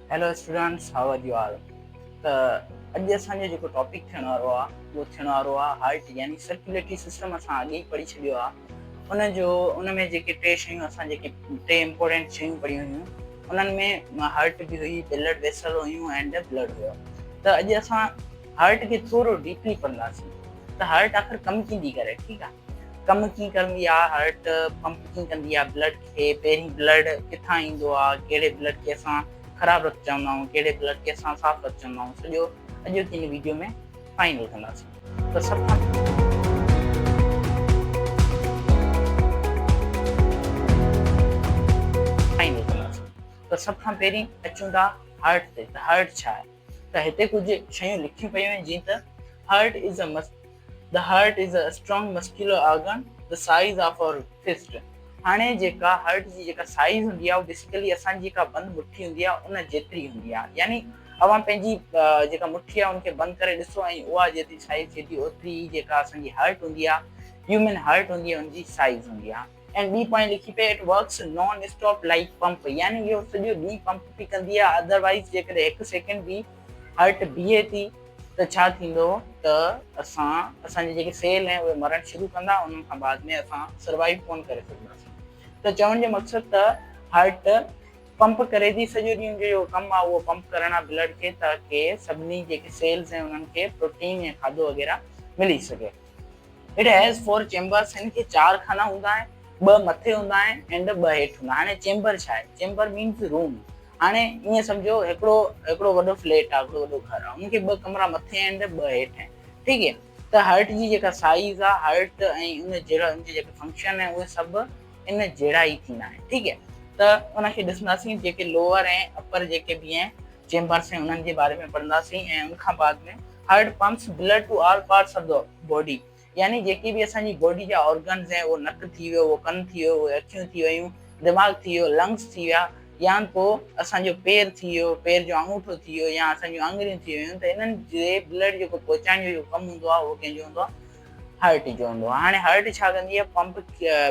Hello students, how are you all? त अॼु असांजो जेको टॉपिक थियण वारो आहे उहो थियण वारो आहे हार्ट यानी सर्कुलेटरी सिस्टम। असां अॻे ई पढ़ी छॾियो आहे उन में जेके टे शयूं असां जेके टे इम्पोर्टेंट शयूं पढ़ियूं हुयूं उन्हनि में हार्ट बि हुई, ब्लड वेसल हुयूं एंड ब्लड हुयो। त अॼु असां हार्ट खे थोरो डीपली पढ़ंदासीं त हार्ट आख़िर कमु कींदी करे। ठीकु आहे, कमु कीअं कंदी आहे, हार्ट पंप कीअं कंदी आहे ब्लड खे, पहिरीं ब्लड किथां ईंदो आहे, कहिड़े ब्लड खे असां ख़राब रख चवंदा आहियूं, कहिड़े ब्लड खे असां साफ़ रख चवंदा आहियूं, सॼो अॼु हिन वीडियो में फाइनल कंदासीं। त सभु खां पहिरीं अचूं था हार्ट ते। त हार्ट छा आहे? त हिते कुझु शयूं लिखियूं पयूं आहिनि, जीअं त heart is a strong muscular organ the size of our fist. हाणे जेका हार्ट जी जेका साइज़ हूंदी आहे बेसिकली असांजी जेका बंदि मुट्ठी हूंदी आहे उन जेतिरी हूंदी आहे। यानी अवां पंहिंजी जेका मुट्ठी आहे उनखे बंदि करे ॾिसो ऐं उहा जेतिरी साइज़ थिए ओतिरी जेका असांजी हार्ट हूंदी आहे, ह्यूमन हार्ट हूंदी आहे, उनजी साइज़ हूंदी आहे। एंड ॿी पॉइंट लिखी पे, it works non stop like pump, यानी इहो सॼो ॾींहुं पंप बि कंदी आहे। अदरवाइज़ जेकॾहिं हिकु सेकेंड बि हार्ट बीहे थी त छा थींदो त असांजे जेके सेल आहिनि उहे मरण शुरू कंदा, उन्हनि खां बाद में असां सर्वाइव कोन करे सघंदासीं। त चवण जो मक़सदु त हार्ट पंप करे थी, सॼो ॾींहुं जो कमु आहे उहो पंप करण आहे ब्लड खे, ताकी सभिनी जेके सेल्स आहिनि उन्हनि खे प्रोटीन या खाधो वग़ैरह मिली सघे। इट हैज़ 4 चेंबर्स, हिन खे 4 खाना हूंदा आहिनि, 2 मथे हूंदा आहिनि एंड 2 हेठि हूंदा। हाणे चेंबर छा आहे? Chamber means room. हाणे ईअं सम्झो हिकिड़ो वॾो फ्लैट आहे, हिकिड़ो वॾो घर आहे, उनखे 2 कमरा मथे आहिनि एंड 2 हेठि आहिनि। ठीकु आहे, त हार्ट जी जेका साइज़ आहे, हार्ट ऐं उनजे जेके फंक्शन आहे उहे सभु इन जहिड़ा ई थींदा आहिनि। ठीकु आहे, त उनखे ॾिसंदासीं, जेके लोअर ऐं अपर जेके बि आहिनि चेंबर्स आहिनि उन्हनि जे बारे में पढ़ंदासीं। ऐं उनखां बाद में heart pumps blood to all parts of the body, यानी जेकी बि असांजी बॉडी जा ऑर्गन्स आहिनि, उहो नक थी वियो, उहो कन थी वियो, उहे अखियूं थी वियूं, दिमाग़ थी वियो, लंग्स थी विया, या पोइ असांजो पेर थी वियो, पेर जो अंगूठो थी वियो, या असांजूं आङुरियूं थी वियूं, त इन्हनि जे ब्लड जेको पहुचाइण जो कमु हूंदो आहे उहो कंहिंजो हूंदो आहे? हार्ट जो हूंदो आहे। हाणे हार्ट छा कंदी आहे? पंप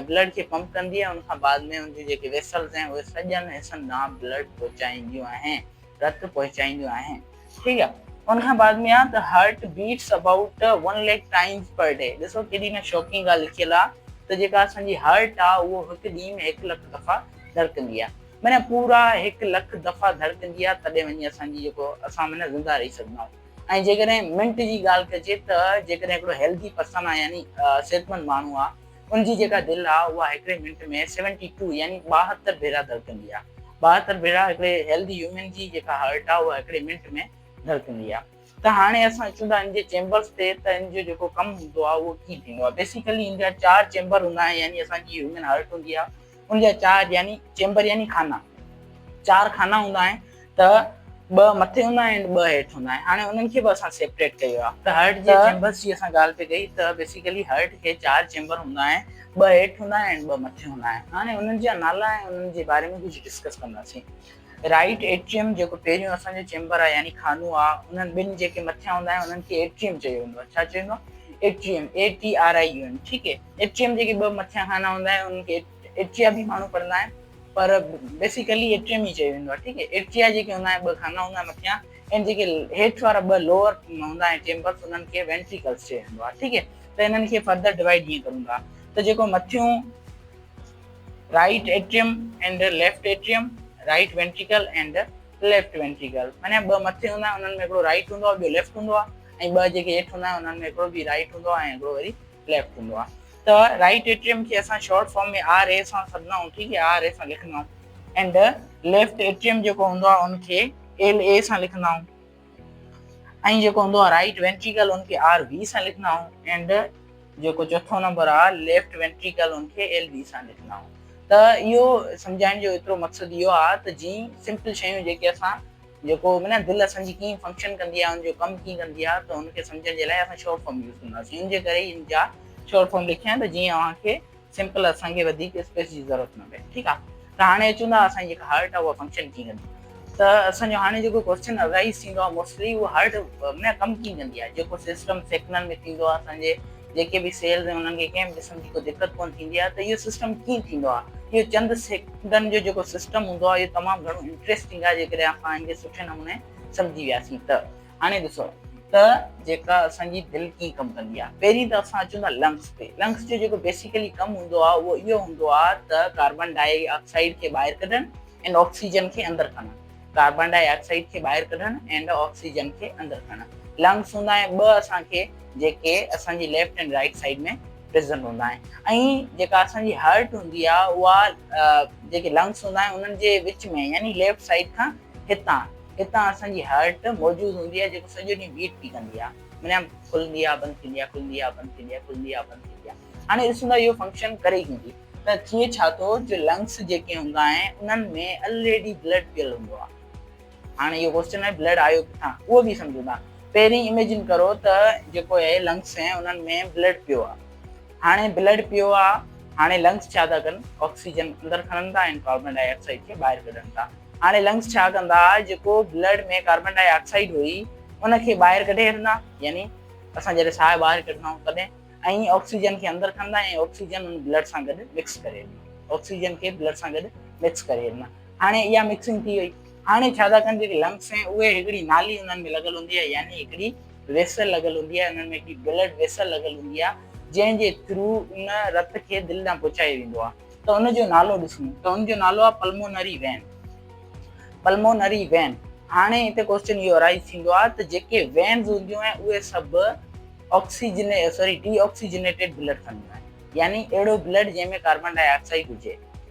ब्लड खे पंप कंदी आहे, उनखां बाद में उनजी जेके वेसल्स आहिनि उहे सॼनि हिसनि ॾांहुं ब्लड पहुचाईंदियूं आहिनि, रत पहुचाईंदियूं आहिनि। ठीकु आहे, उनखां बाद में आहे त heart beats about 1 lakh times per day. ॾिसो केॾी न शॉकिंग ॻाल्हि लिखियल आहे त जेका असांजी हार्ट आहे उहो हिकु ॾींहं में 1 लख दफ़ा धड़कंदी आहे, माना पूरा 1 लख दफ़ा धड़कंदी आहे, तॾहिं वञी असांजी जेको असां माना ज़िंदा रही सघंदा आहियूं। ऐं जेकॾहिं मिंट जी ॻाल्हि कजे त जेकॾहिं हिकिड़ो हेल्दी पर्सन आहे, यानी सेहतमंद माण्हू आहे, उनजी जेका दिलि आहे उहा हिकिड़े मिंट में 72 यानी 72 भेरा धड़कंदी आहे। 72 भेरा हिकिड़े हेल्दी ह्यूमन जी जेका हार्ट आहे उहा हिकिड़े मिंट में धड़कंदी आहे। त हाणे असां अचूं था इन जे चेंबर्स ते, त इन जो जेको कमु हूंदो आहे उहो कीअं थींदो आहे। बेसिकली इन जा 4 चेंबर हूंदा आहिनि, यानी असांजी ह्यूमन हार्ट हूंदी आहे उनजा 4 यानी चेंबर यानी खाना, 4 खाना हूंदा आहिनि, त 2 मथे हूंदा आहिनि, 2 हेठि हूंदा आहिनि। हाणे उन्हनि खे बि असां सेपरेट कयो आहे। त हार्ट जे चेंबर्स जी असां ॻाल्हि पे कई त बेसिकली हार्ट खे 4 चेंबर हूंदा आहिनि, 2 हेठि हूंदा आहिनि, 2 मथे हूंदा आहिनि। हाणे उन्हनि जा नाला ऐं उन्हनि जे बारे में कुझु डिस्कस कंदासीं। राइट एट्रियम जेको पहिरियों असांजो चेंबर आहे यानी खानो आहे, उन्हनि ॿिनि जेके मथियां हूंदा आहिनि उन्हनि खे एट्रियम चयो वेंदो आहे। छा चयो वेंदो आहे? Atrium, ATRIUM। ठीकु आहे, एट्रियम जेके 2 मथियां खाना हूंदा आहिनि उन्हनि खे एट्रिया बि माण्हू पढ़ंदा आहिनि, पर बेसिकली एट्रियम ई चयो वेंदो आहे। ठीकु आहे, एट्रिया जेके हूंदा आहिनि 2 खाना हूंदा आहिनि मथियां, ऐं जेके हेठि वारा 2 लोअर हूंदा आहिनि चेंबर्स उन्हनि खे वेंट्रिकल्स चयो वेंदो आहे। ठीकु आहे, त इन्हनि खे फर्दर डिवाइड ईअं करूं था त जेको मथियों right atrium and left atrium, right ventricle and left ventricle, माना 2 मथे हूंदा आहिनि उन्हनि में हिकिड़ो राइट हूंदो आहे, ॿियो लेफ्ट हूंदो आहे, ऐं 2 जेके हेठि हूंदा आहिनि उन्हनि में हिकिड़ो बि राइट हूंदो आहे ऐं हिकिड़ो वरी लेफ्ट हूंदो आहे। त राइट एट्रियम खे असां शॉर्ट फॉर्म में RA सां सॾंदा आहियूं। ठीकु आहे, RA सां लिखंदा आहियूं, एंड लेफ्ट एट्रियम जेको हूंदो आहे उनखे LA सां लिखंदा आहियूं, ऐं जेको हूंदो आहे राइट वेंट्रिकल उनखे RV सां लिखंदा आहियूं, एंड जेको चौथो नंबर आहे लेफ्ट वेंट्रिकल उनखे LV सां लिखंदा आहियूं। त इहो सम्झाइण जो एतिरो मक़सदु इहो आहे त जीअं सिंपल शयूं जेके असां जेको माना दिलि असांजी कीअं फंक्शन कंदी आहे, उनजो कमु कीअं कंदी आहे, त उनखे सम्झण जे लाइ असां शॉर्ट फॉर्म यूज़ कंदासीं। इन जे करे इन जा शॉर्ट फॉर्म लिखिया आहिनि त जीअं अव्हांखे सिंपल असांखे वधीक स्पेस जी ज़रूरत न पए। ठीकु आहे, त हाणे अचूं था असांजी जेका हार्ट आहे उहा फंक्शन कीअं कंदी। त असांजो हाणे जेको क्वेश्चन अराइज़ थींदो आहे मोस्टली उहो हार्ट में कमु कीअं कंदी आहे, जेको सिस्टम सेकंडनि में थींदो आहे असांजे जेके भी सेल्स हैं उन्हनि खे कंहिं बि क़िस्म जी कोई दिक़त कोन थींदी आहे। त इहो सिस्टम कीअं थींदो आहे, इहो चंद सेकंडनि जो जेको सिस्टम हूंदो आहे इहो तमामु घणो इंट्रस्टिंग आहे जेकॾहिं असां हिनखे सुठे नमूने सम्झी वियासीं त। हाणे ॾिसो त जेका असांजी दिलि कीअं कमु कंदी आहे, पहिरीं त असां अचूं था लंग्स ते। लंग्स जो जेको बेसिकली कमु हूंदो आहे उहो इहो हूंदो आहे त कार्बन डाइऑक्साइड खे ॿाहिरि कढणु ऐं ऑक्सीजन खे अंदरि खणणु, कार्बन डाइऑक्साइड खे ॿाहिरि कढणु ऐं ऑक्सीजन खे अंदरि खणणु। लंग्स हूंदा आहिनि ॿ असांखे, जेके असांजी लेफ्ट एंड राइट साइड में प्रेज़ेंट हूंदा आहिनि। ऐं जेका असांजी हार्ट हूंदी आहे उहा जेके लंग्स हूंदा आहिनि उन्हनि जे विच में, यानी लेफ्ट साइड खां हितां असांजी हार्ट मौजूदु हूंदी आहे, जेको सॼो ॾींहुं बीट पई कंदी आहे, माना खुलंदी आहे बंदि थींदी आहे, खुलंदी आहे बंदि थींदी आहे, खुलंदी आहे बंदि थींदी आहे। हाणे ॾिसूं था इहो फंक्शन करे हूंदी त थिए छा थो, जो लंग्स जेके हूंदा आहिनि उन्हनि में ऑलरेडी ब्लड पियल हूंदो आहे। हाणे इहो क्वेश्चन आहे ब्लड आयो किथां, उहो बि सम्झूं था। पहिरीं इमेजिन करो त जेको आहे लंग्स हैं उन्हनि में ब्लड पियो आहे। हाणे ब्लड पियो आहे, हाणे लंग्स छा था कनि, ऑक्सीजन अंदरि खणनि था ऐं कार्बन डाइऑक्साइड खे ॿाहिरि कढनि था। हाणे लंग्स छा कंदा, जेको ब्लड में कार्बन डाइऑक्साइड हुई उनखे ॿाहिरि कढे छॾंदा, यानी असां जॾहिं साह ॿाहिरि कढंदा आहियूं तॾहिं, ऐं ऑक्सीजन खे अंदरि खणंदा ऐं ऑक्सीजन उन ब्लड सां गॾु मिक्स करे ॾींदा, ऑक्सीजन खे ब्लड सां गॾु मिक्स करे ॾींदा। हाणे इहा मिक्सिंग थी वई। हाणे छा था कनि, जेके लंग्स हैं उहे हिकिड़ी नाली उन्हनि में लॻल हूंदी आहे, यानी हिकिड़ी वेसल लॻल हूंदी आहे, उन्हनि में हिकिड़ी ब्लड वेसल लॻल हूंदी आहे, जंहिंजे थ्रू उन रत खे दिलि ॾांहुं पहुचाए वेंदो आहे। त उनजो नालो ॾिसूं त उनजो नालो आहे पल्मोनरी वेन। Pulmonary vein. हाणे हिते क्वेश्चन इहो अराइज थींदो आहे त जेके वेन्स हूंदियूं आहिनि उहे सभु डीऑक्सीजनेटेड ब्लड खणंदियूं आहिनि, यानी अहिड़ो ब्लड जंहिंमें कार्बन डाइऑक्साइड हुजे,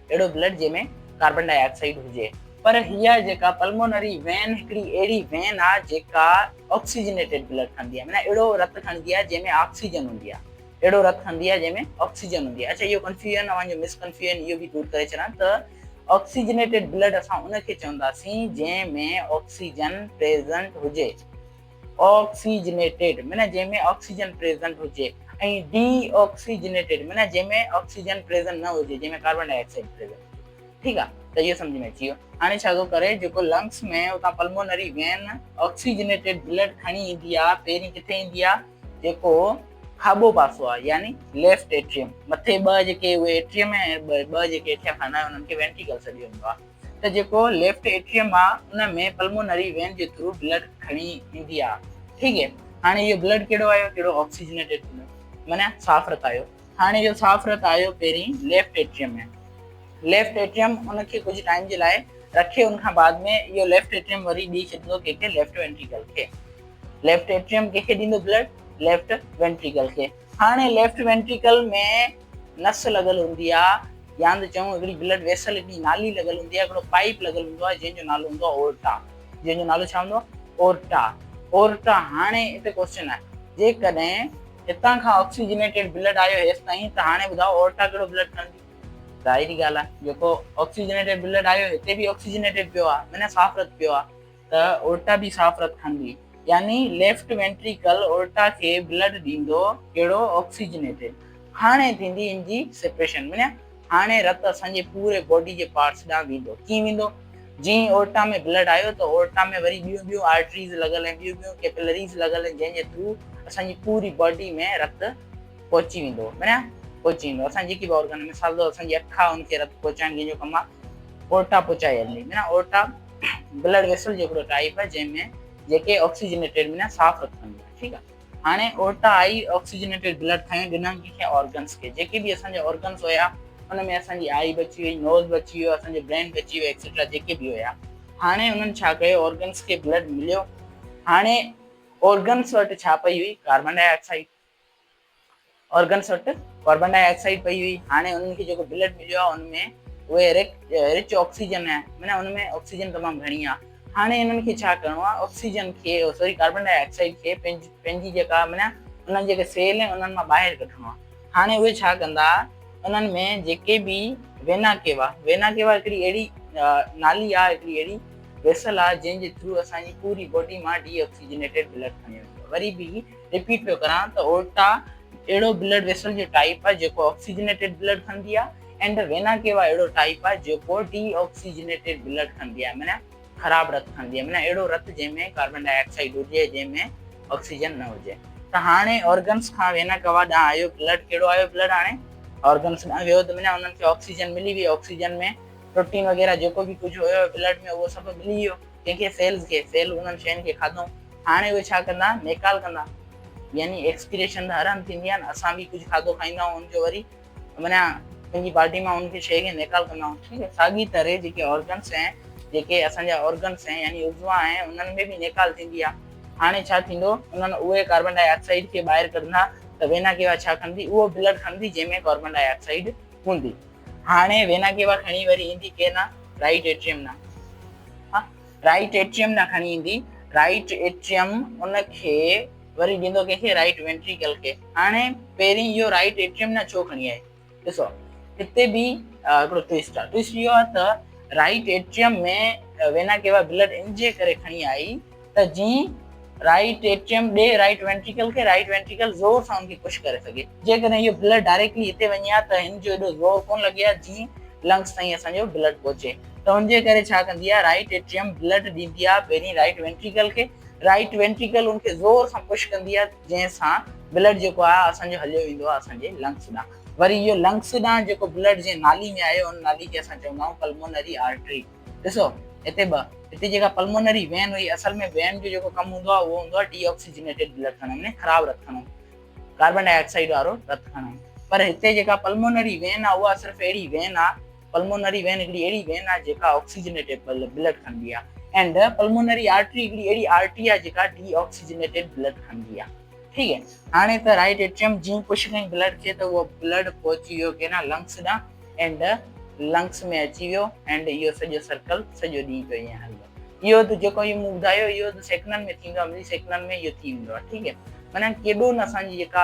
अहिड़ो ब्लड जंहिंमें कार्बन डाइऑक्साइड हुजे। पर हीअ जेका पल्मोनरी वेन हिकिड़ी अहिड़ी वेन आहे जेका ऑक्सीजनेटेड ब्लड खणंदी आहे, माना अहिड़ो रत खणंदी आहे जंहिंमें ऑक्सीजन हूंदी आहे, अहिड़ो रत खणंदी आहे जंहिंमें ऑक्सीजन हूंदी आहे। अच्छा, इहो कंफ्यूजन अवांजो मिसकंफ्यूजन इहो बि दूर करे छॾां त ऑक्सीजनेटेड ब्लड असां उनखे चवंदासीं जंहिंमें ऑक्सीजन प्रेज़ेंट हुजे, ऑक्सीजनेटेड माना जंहिंमें ऑक्सीजन प्रेज़ेंट हुजे, ऐं डीऑक्सीजनेटेड माना जंहिंमें ऑक्सीजन प्रेज़ेंट न हुजे, जंहिंमें कार्बन डाइऑक्साइड प्रेज़ेंट हुजे। ठीकु आहे, त इहो सम्झ में अची वियो। हाणे छा थो करे, जेको लंग्स में उतां पल्मोनरी वेन ऑक्सीजनेटेड ब्लड खणी ईंदी आहे, पहिरीं किथे ईंदी आहे, जेको खाॿो पासो आहे, यानी लेफ्ट एट्रियम। मथे ॿ जेके उहे एट्रियम ऐं ॿ जेके एट्रियम खाना आहे उन्हनि खे वेंट्रिकल सॾियो वेंदो आहे। त जेको लेफ्ट एट्रियम आहे उन में पल्मोनरी वेन जे थ्रू ब्लड खणी ईंदी आहे। ठीकु है, हाणे इहो ब्लड कहिड़ो आयो, कहिड़ो ऑक्सीजनेटेड ब्लड, माना साफ़ रत आयो। हाणे इहो साफ़ रत आयो पहिरीं लेफ्ट एट्रियम में, लेफ्ट एट्रियम उनखे कुझु टाइम जे लाइ रखे, उनखां बाद में इहो लेफ्ट एट्रियम वरी ॾेई छॾींदो कंहिंखे, लेफ्ट वेंट्रिकल खे। लेफ्ट एट्रियम कंहिंखे ॾींदो ब्लड, लेफ्ट वेंट्रिकल खे। हाणे लेफ्ट वेंट्रिकल में नस लॻल हूंदी आहे, या त चऊं हिकिड़ी ब्लड वेसल, हिकिड़ी नाली लॻल हूंदी आहे, हिकिड़ो पाइप लॻल हूंदो आहे जंहिंजो नालो हूंदो आहे ओर्टा, जंहिंजो नालो छा हूंदो, ओर्टा। हाणे हिते क्वेश्चन आहे, जेकॾहिं हितां खां ऑक्सीजनेटेड ब्लड आयो हेसि ताईं, त हाणे ॿुधाओ ओर्टा कहिड़ो ब्लड खणंदी। ज़ाहिरी ॻाल्हि आहे, जेको ऑक्सीजनेटेड ब्लड आयो हिते बि ऑक्सीजनेटेड पियो आहे, माना साफ़ रत पियो आहे, त ओर्टा बि साफ़ रत खणंदी, यानी लेफ्ट वेंट्रिकल ओर्टा खे ब्लड ॾींदो कहिड़ो, ऑक्सीजनेटेड। हाणे थींदी इनजी सेपरेशन, माना हाणे रत असांजे पूरे बॉडी जे पार्ट्स ॾांहुं वेंदो। कीअं वेंदो, जीअं ओर्टा में ब्लड आयो त ओर्टा में वरी ॿियूं आर्टरीज़ लॻल आहिनि, ॿियूं कैपिलरीज़ लॻल आहिनि, जंहिंजे थ्रू असांजी पूरी बॉडी में रत पहुची वेंदो, माना पहुची वेंदो। असां जेकी बि ऑर्गन, मिसाल तौर असांजी अखि आहे उनखे रत पहुचाइण जंहिंजो कमु आहे ओर्टा पहुचाए हलंदी, माना ओर्टा ब्लड वेसल जो हिकिड़ो टाइप आहे जंहिंमें जेके ऑक्सीजनेटेड माना साफ़ रत खणंदी आहे। ठीकु आहे, हाणे ओर्टा आई, ऑक्सीजनेटेड ब्लड खयो, ॾिननि कंहिंखे ऑर्गन्स खे, जेके बि असांजा ऑर्गन्स हुया उनमें असांजी आई बची वई, नोज़ बची वियो, असांजो ब्रेन बची वियो, एक्सेट्रा जेके बि हुया। हाणे उन्हनि छा कयो, ऑर्गन्स खे ब्लड मिलियो। हाणे ऑर्गन्स वटि छा पई हुई, कार्बन डाइऑक्साइड, ऑर्गन्स वटि कार्बन डाइऑक्साइड पई हुई। हाणे उन्हनि खे जेको ब्लड मिलियो आहे उनमें उहे रिच ऑक्सीजन आहे, माना उनमें ऑक्सीजन तमामु घणी आहे। हाणे इन्हनि खे छा करिणो आहे, ऑक्सीजन खे सॉरी कार्बन डाइऑक्साइड खे पंहिंजी जेका माना उन्हनि जेके सेल आहिनि उन्हनि मां ॿाहिरि कढणो आहे। हाणे उहे छा कंदा, उन्हनि में जेके बि वेना केवा हिकिड़ी अहिड़ी नाली आहे, हिकिड़ी अहिड़ी वेसल आहे जंहिंजे थ्रू असांजी पूरी बॉडी मां डीऑक्सीजनेटेड ब्लड खणी वेंदो। वरी बि रिपीट पियो करां त ओर्टा अहिड़ो ब्लड वेसल जो टाइप आहे जेको ऑक्सीजनेटेड ब्लड खणंदी आहे, एंड वेना केवा अहिड़ो टाइप आहे जेको डीऑक्सीजनेटेड ब्लड खणंदी आहे, माना ख़राबु रत खणंदी आहे, माना अहिड़ो रत जंहिंमें कार्बन डाइऑक्साइड हुजे, जंहिंमें ऑक्सीजन न हुजे। त त हाणे ऑर्गन्स खां वेना कवा ॾांहुं आयो ब्लड, कहिड़ो आयो ब्लड हाणे ऑर्गन्स ॾांहुं वियो त माना उन्हनि खे ऑक्सीजन मिली वई, ऑक्सीजन में प्रोटीन वग़ैरह जेको बि कुझु हुयो ब्लड में उहो सभु मिली वियो कंहिंखे सेल्स खे, सेल उन्हनि शयुनि खे खाधऊं। हाणे उहे छा कंदा, नेकाल कंदा, यानी एक्सक्रीशन हरम थींदी आहे न, असां बि कुझु खाधो खाईंदा आहियूं उनजो वरी माना पंहिंजी बॉडी मां उनखे शइ खे नेकाल कंदा आहियूं। ठीकु आहे, साॻी तरह जेके ऑर्गन्स आहिनि, जेके असांजा ऑर्गन्स आहिनि यानी उज़वा आहिनि, उन्हनि में बि नेकाल थींदी आहे। हाणे छा थींदो, उन्हनि उहे कार्बन डाइऑक्साइड खे ॿाहिरि कढंदा त वेना केवा छा कंदी, उहो ब्लड खणंदी जंहिंमें कार्बन डाइऑक्साइड हूंदी। हाणे वेना केवा खणी वरी ईंदी केना, राइट एट्रियम ना, राइट एट्रियम ना खणी ईंदी। राइट एट्रियम उनखे वरी ॾींदो कंहिंखे, राइट वेंट्रिकल खे। हाणे पहिरीं इहो राइट एट्रियम ना छो खणी आहे, ॾिसो हिते बि हिकिड़ो ट्विस्ट आहे। ट्विस्ट इहो आहे त राइट एट्रियम में वेना केवा ब्लड इन जे करे खणी आई त जीअं राइट एट्रियम ॾे राइट वेंट्रिकल खे, राइट वेंट्रिकल ज़ोर सां उनखे पुश करे सघे। जेकॾहिं इहो ब्लड डायरेक्टली हिते वञे हा त हिन जो एॾो ज़ोर कोन लॻे हा जीअं लंग्स ताईं असांजो ब्लड पहुचे। त उनजे करे छा कंदी आहे, राइट एट्रियम ब्लड ॾींदी आहे पहिरीं राइट वेंट्रिकल खे, राइट वेंट्रिकल उनखे ज़ोर सां पुश कंदी आहे जंहिंसां ब्लड जेको आहे असांजो हलियो वेंदो आहे असांजे लंग्स ॾांहुं। वरी इहो लंग्स ॾांहुं जेको ब्लड जीअं नाली में आयो, उन नाली खे असां चवंदा आहियूं पल्मोनरी आर्टरी। ॾिसो हिते हिते जेका पल्मोनरी वेन हुई, असल में वेन जो जेको कमु हूंदो आहे उहो हूंदो आहे डीऑक्सीजनेटेड ब्लड खणण में, ख़राबु रतु खणण, कार्बन डाइऑक्साइड वारो रतु खणण। पर हिते जेका पल्मोनरी वेन आहे उहा सिर्फ़ु अहिड़ी वेन आहे, पल्मोनरी वेन हिकिड़ी अहिड़ी वेन आहे जेका ऑक्सीजनेटेड ब्लड खणंदी आहे, एंड पल्मोनरी आर्टरी हिकिड़ी अहिड़ी आर्टरी आहे जेका डीऑक्सीजनेटेड ब्लड खणंदी आहे। ठीकु है, हाणे त राइट एट्रियम जीअं पुश कई ब्लड खे त उहो ब्लड पहुची वियो के न लंग्स ॾांहुं, एंड लंग्स में अची वियो, एंड इहो सॼो सर्कल सॼो ॾींहुं पियो ईअं हलंदो। इहो त जेको इहो मूं ॿुधायो इहो त सेकंडनि में थींदो आहे, मिली सेकंडनि में इहो थी वेंदो आहे। ठीकु है, माना केॾो न असांजी जेका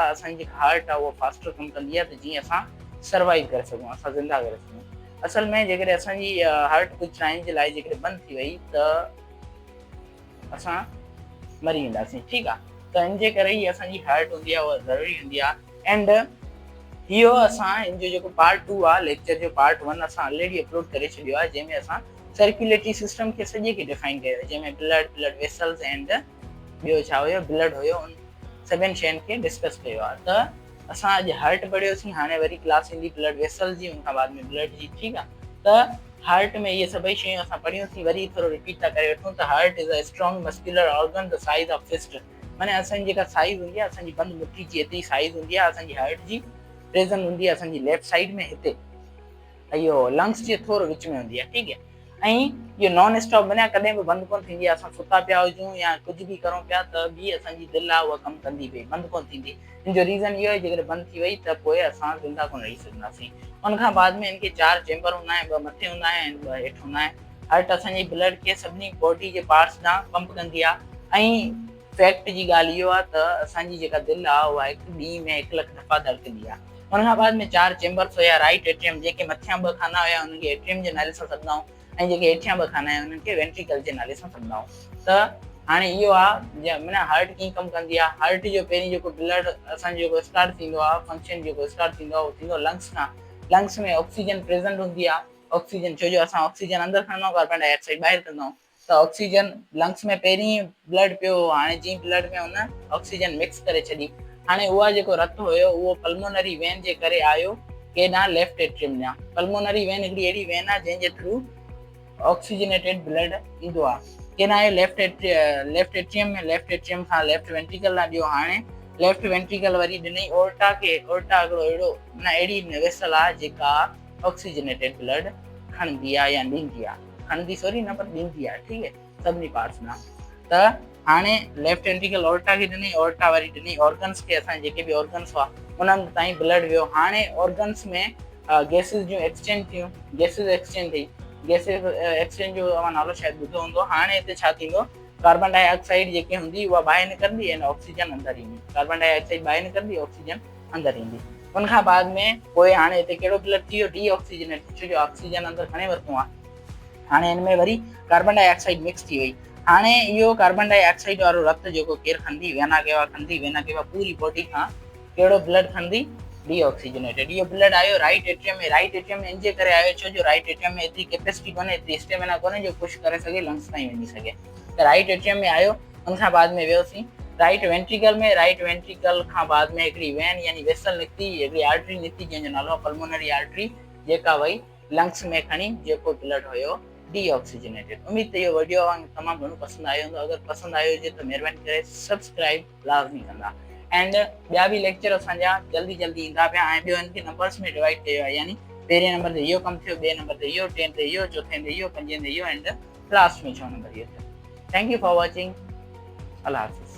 हार्ट आहे उहा फास्टर कमु कंदी आहे त जीअं असां सर्वाइव करे सघूं, असां ज़िंदा करे सघूं। असल में जेकॾहिं असांजी हार्ट कुझु टाइम जे लाइ जेकॾहिं बंदि थी वई त असां मरी वेंदासीं। ठीकु आहे, त इन जे करे ई असांजी हार्ट हूंदी आहे उहा ज़रूरी हूंदी आहे। एंड इहो असां इन जो जेको पार्ट 2 आहे लेक्चर जो पार्ट 1 असां ऑलरेडी अपलोड करे छॾियो आहे, जंहिंमें असां सर्कुलेटरी सिस्टम खे सॼे खे डिफाइन कयो, जंहिंमें ब्लड वेसल्स एंड ॿियो छा हुयो ब्लड हुयो, उन सभिनि शयुनि खे डिस्कस कयो आहे। त असां अॼु हार्ट पढ़ियोसीं, हाणे वरी क्लास ईंदी ब्लड वेसल्स जी, उनखां बाद में ब्लड जी। ठीकु आहे, त हार्ट में इहे सभई शयूं असां पढ़ियूंसीं, वरी थोरो रिपीट था करे वठूं त heart is a strong muscular organ the size of fist. माना असांजी जेका साइज़ हूंदी आहे, असांजी बंद मुट्ठी जी एतिरी साइज़ हूंदी आहे, असांजी हार्ट जी प्रेज़ेंट हूंदी आहे असांजी लेफ्ट साइड में हिते, इहो लंग्स जे थोरो विच में हूंदी आहे। ठीकु है, ऐं इहो नॉन स्टॉप माना कॾहिं बि बंदि कोन थींदी आहे। असां सुता पिया हुजूं या कुझु बि करूं पिया त बि असांजी दिलि आहे उहा कमु कंदी पई, बंदि कोन थींदी। इन जो रीज़न इहो आहे जेकॾहिं बंदि थी वई त पोइ असां ज़िंदा कोन रही सघंदासीं। उनखां बाद में इनखे 4 चैम्बर हूंदा आहिनि, 2 मथे हूंदा आहिनि, 2 हेठि हूंदा आहिनि। हार्ट असांजी ब्लड खे सभिनी बॉडी जे पार्ट्स ॾांहुं पंप कंदी आहे। ऐं फैक्ट जी ॻाल्हि इहो आहे त असांजी जेका दिलि आहे उहा हिकु ॾींहं में 1 लख दफ़ा धड़कंदी आहे। उनखां बाद में 4 चैम्बर्स हुया, राइट एट्रियम, जेके मथियां 2 खाना हुया उनखे एट्रियम जे नाले सां सॾंदा आहियूं, ऐं जेके हेठियां 2 खाना आहिनि उन्हनि खे वेंट्रिकल जे नाले सां सॾंदा आहियूं। त हाणे इहो आहे माना हार्ट कीअं कमु कंदी आहे। हार्ट जो पहिरीं जेको ब्लड असांजो जेको स्टार्ट थींदो आहे, फंक्शन जेको स्टार्ट थींदो आहे उहो थींदो लंग्स खां। लंग्स में ऑक्सीजन प्रेज़ेंट हूंदी आहे, ऑक्सीजन छो जो असां ऑक्सीजन अंदरि खणंदा आहियूं, कार्बन डाइऑक्साइड ॿाहिरि कंदा आहियूं। त ऑक्सीजन लंग्स में पहिरीं ब्लड पियो, हाणे जीअं ब्लड में हुन ऑक्सीजन मिक्स करे छॾी, हाणे उहा जेको रतु हुयो उहो पल्मोनरी वेन जे करे आयो केॾांहुं लेफ्ट एट्रियम ॾांहुं। पल्मोनरी वेन हिकिड़ी अहिड़ी वेन आहे जंहिंजे थ्रू ऑक्सीजनेटेड ब्लड ईंदो आहे। केॾांहुं आयो लेफ्ट एट्रियम में, लेफ्ट एट्रियम खां लेफ्ट वेंट्रिकल ॾांहुं ॾियो। हाणे लेफ्ट वेंट्रिकल वरी ॾिनई ओर्टा खे, ओर्टा हिकिड़ो अहिड़ो माना अहिड़ी वेसल आहे जेका ऑक्सीजनेटेड ब्लड खणंदी आहे या ॾींदी आहे, खणंदी सॉरी न पर ॾींदी आहे। ठीकु है, सभिनी पार्ट्स ॾांहुं। त हाणे लेफ्ट वेंट्रिकल ओर्टा खे ॾिनई, ओर्टा वरी ॾिनई ऑर्गन्स खे, असांजे जेके बि ऑर्गन्स हुआ उन्हनि ताईं ब्लड वियो। हाणे ऑर्गन्स में गैसिस जूं एक्सचेंज थियूं, गैसिस एक्सचेंज थी, गैसिस एक्सचेंज जो तव्हां नालो शायदि ॿुधो हूंदो। हाणे हिते छा थींदो, कार्बन डाइऑक्साइड जेके हूंदी उहा ॿाहिरि निकिरंदी ऐं ऑक्सीजन अंदरि ईंदी, कार्बन डाइऑक्साइड ॿाहिरि निकिरंदी, ऑक्सीजन अंदरि ईंदी। उनखां बाद में पोइ हाणे हिते कहिड़ो ब्लड थी वियो, डीऑक्सीजनेटेड, छो जो ऑक्सीजन अंदरि खणे वरितो आहे। हाणे हिन में वरी कार्बन डाइऑक्साइड मिक्स थी वई। हाणे इहो कार्बन डाइऑक्साइड वारो रतु जेको केरु खणंदी, वेना केवा खणंदी, वेना केवा पूरी बॉडी खां कहिड़ो ब्लड खणंदी, डीऑक्सीजनेटेड। इहो ब्लड आयो राइट एट्रियम में, राइट एट्रियम में इन जे करे आयो छो जो राइट एट्रियम में एतिरी कैपेसिटी कोन्हे, एतिरी स्टेमिना कोन्हे जो पुश करे सघे, लंग्स ताईं वञी सघे। त राइट एट्रियम में आयो, उनखां बाद में वियोसीं राइट वेंट्रिकल में, राइट वेंट्रिकल खां बाद में हिकिड़ी वेन यानी वेसल निकिती, हिकिड़ी आर्टरी निकिती जंहिंजो नालो पल्मोनरी आर्टरी, जेका वई लंग्स में खणी जेको ब्लड हुयो डीऑक्सीजनेटेड। उम्मीद है ये वीडियो तमाम घणो पसंद आयो हूंदो। अगर पसंद आयो हुजे तो मेहरबानी करे सब्सक्राइब लाज़मी कंदा। एंड ॿिया बि लेक्चर असांजा जल्दी जल्दी ईंदा पिया ऐं ॿियो इनखे नंबर्स में डिवाइड कयो आहे, यानी पहिरें नंबर ते इहो कमु थियो, ॿिए नंबर ते इहो, टें ते इहो, चौथे ते इहो, पंजे ते इहो एंड लास्ट में 6 नंबर इहो थियो। Thank you for watching. अल्लाह हाफ़िज़।